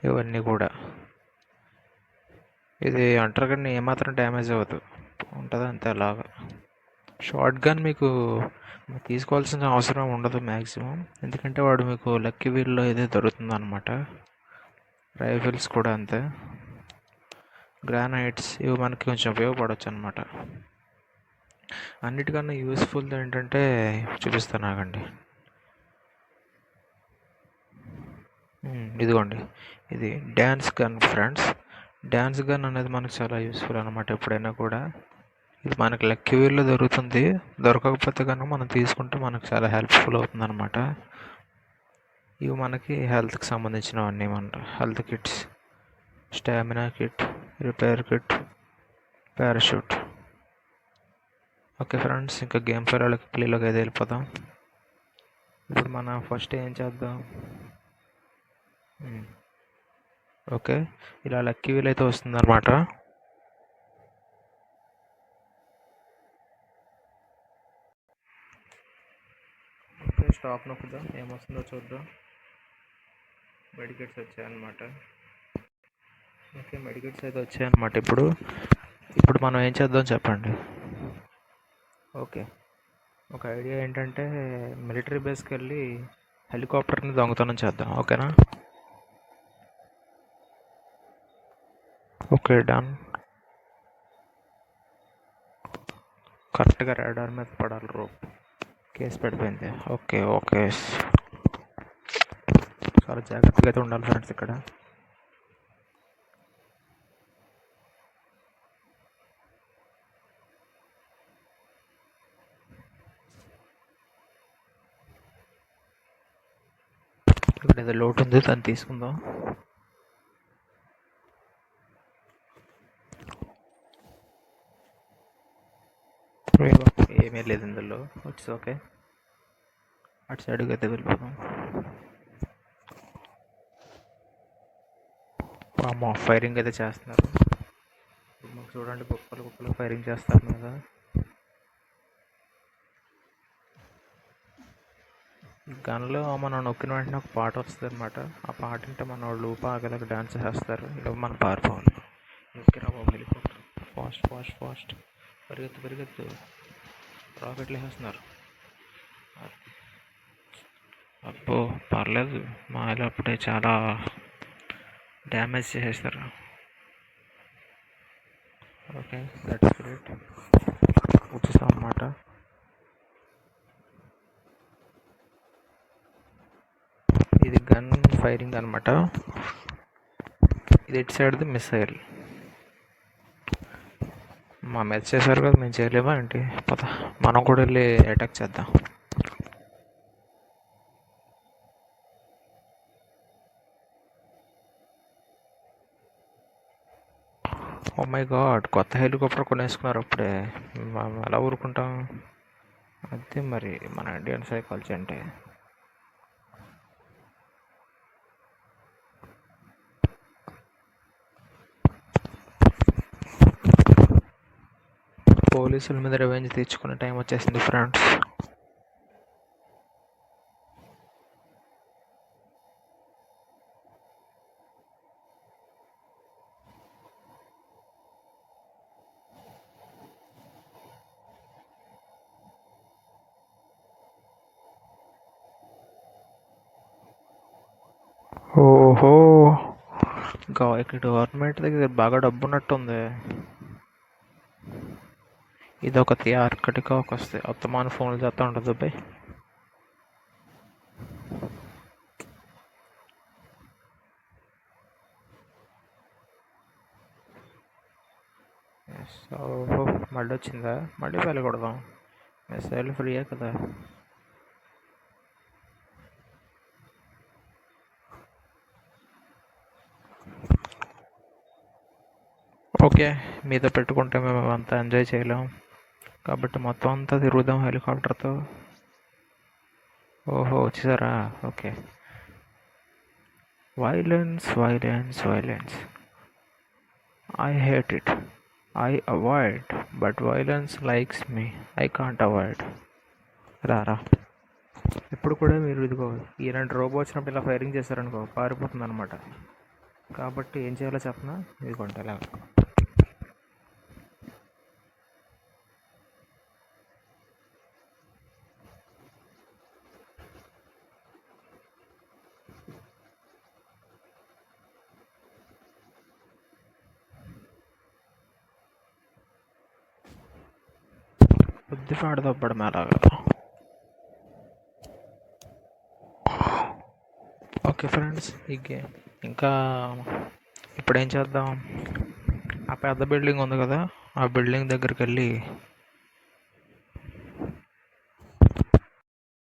ఇవన్నీ కూడా. ఇది అంటారు కానీ ఏమాత్రం డ్యామేజ్ అవ్వదు, ఉంటుంది అంతే అలాగా. షార్ట్ గన్ మీకు తీసుకోవాల్సిన అవసరం ఉండదు మ్యాక్సిమం, ఎందుకంటే వాడు మీకు లక్కీ వీల్లో ఇదే దొరుకుతుంది అనమాట. రైఫిల్స్ కూడా అంతే. గ్రానైట్స్ ఇవి మనకి కొంచెం ఉపయోగపడవచ్చు అనమాట. అన్నిటికన్నా యూస్ఫుల్ ఏంటంటే చూపిస్తాను ఆగండి. ఇదిగోండి, ఇది dance gun friends. Dance gun అనేది మనకు చాలా యూస్ఫుల్ అనమాట. ఎప్పుడైనా కూడా ఇది మనకి లక్కీ వీల్లో దొరుకుతుంది. దొరకకపోతే కనుక మనం తీసుకుంటే మనకు చాలా హెల్ప్ఫుల్ అవుతుంది అనమాట. ఇవి మనకి హెల్త్కి సంబంధించినవన్నీ మన health kits, stamina kit, repair kit, parachute. Okay friends, ఇంకా గేమ్ ప్లేలోకి అయితే వెళ్ళిపోదాం. ఇప్పుడు మనం ఫస్ట్ ఏం చేద్దాం. ఓకే, ఇలా లక్కీ వీల్ అయితే వస్తుందన్నమాట. ఓకే, స్టాప్ నొక్కుదాం, ఏమొస్తుందో చూద్దాం. మెడికెట్స్ వచ్చాయన్నమాట. ఓకే, మెడికెట్స్ అయితే వచ్చాయన్నమాట. ఇప్పుడు మనం ఏం చేద్దాం చెప్పండి. ఓకే, ఒక ఐడియా ఏంటంటే మిలిటరీ బేస్కి వెళ్ళి హెలికాప్టర్ని దొంగతనం చేద్దాం. ఓకేనా? Okay, done. కరెక్ట్గా రాడార్ మీద పడాలి రోప్. కేసు పడిపోయింది. ఓకే ఓకే, చాలా జాగ్రత్తగా అయితే ఉండాలి ఫ్రెండ్స్ ఇక్కడ. ఇక్కడ ఏదో లోటు ఉంది, దాన్ని తీసుకుందాం. ఏమీ లేదు ఇందులో. ఇట్స్ ఓకే, అటు సైడ్కి అయితే వెళ్ళిపోదాం. అమ్మో, ఫైరింగ్ అయితే చేస్తున్నారు. ఇప్పుడు మాకు చూడండి, కుప్పలు ఫైరింగ్ చేస్తారు కదా. గన్లో మనం నొక్కిన వెంటనే ఒక పాట వస్తుంది అనమాట. ఆ పాట అంటే మన వాళ్ళు ఊపాగలకు డాన్స్ చేస్తారు. ఇలా మనం పారిపోవాలి. నొక్కిరా బాబు హెలికాప్టర్, ఫాస్ట్ ఫాస్ట్ ఫాస్ట్, పరిగెత్తు. రాకెట్లు వేసేస్తున్నారు. అబ్బో పర్లేదు, మా వాళ్ళు అప్పుడే చాలా డ్యామేజ్ చేసేస్తారు. Okay, that's great. వచ్చేస్తాం అన్నమాట. ఇది గన్ ఫైరింగ్ అనమాట. ఇది ఇటు సైడ్ది మిసైల్. మా మీద చేశారు కదా, మేము చేయలేమా ఏంటి? పద, మనం కూడా వెళ్ళి అటాక్ చేద్దాం. ఓ మై గాడ్, కొత్త హెలికాప్టర్ కొనేసుకున్నారు అప్పుడే. మనం ఎలా ఊరుకుంటాం? అదే మరి మన ఇండియన్ సైకాలజీ అంటే. పోలీసుల మీద రివెంజ్ తీర్చుకునే టైం వచ్చేసింది ఫ్రెండ్స్. ఓహో, ఇక్కడ గవర్నమెంట్ దగ్గర బాగా డబ్బు ఉన్నట్టుంది. ఇది ఒక అక్కడికి ఒక వస్తే అత్తమాన ఫోన్లు చేస్తూ ఉంటుంది అబ్బాయి. ఓహో, మళ్ళీ వచ్చిందా? మళ్ళీ వెళ్ళకూడదాం. మిసైల్ ఫ్రీయే కదా. ఓకే, మీతో పెట్టుకుంటే మేము అంతా ఎంజాయ్ చేయలేం కాబట్టి మొత్తం అంతా తిరుగుదాం హెలికాప్టర్తో. ఓహో, వచ్చేసారా? Okay. Violence, I hate it. I avoid, but violence likes me. I can't avoid. రారా. ఇప్పుడు కూడా మీరు ఇదిగో ఈ 2 రోబో వచ్చినప్పుడు ఇలా ఫైరింగ్ చేశారనుకో, పారిపోతుంది అనమాట. కాబట్టి ఏం చేయాలో చెప్పనా, ఇదిగోండి ఇలా. బుద్ధిపాడు దొబ్బడం అలాగా. ఓకే ఫ్రెండ్స్, ఇంకా ఇప్పుడు ఏం చేద్దాం, ఆ పెద్ద బిల్డింగ్ ఉంది కదా, ఆ బిల్డింగ్ దగ్గరికి వెళ్ళి